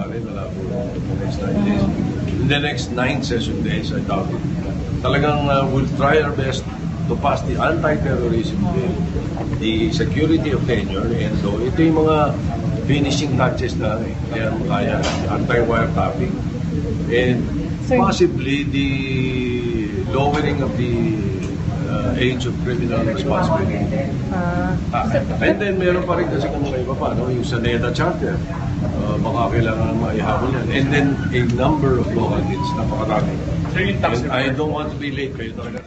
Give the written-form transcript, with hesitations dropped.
mangyari na labo in the next 9 days. In the next 9 session days, I doubt it. Talagang we'll try our best to pass the anti-terrorism bill, the security of tenure, and so ito yung mga finishing touches na kaya anti-wiretapping, and possibly the lowering of the age of criminal responsibility. And then meron pa rin kasi kung may iba pa, no? Yung sa NEDA Charter, baka kailangan maihabol yan. And then a number of law agents, napakarami. And I don't want to be late, kayo talaga.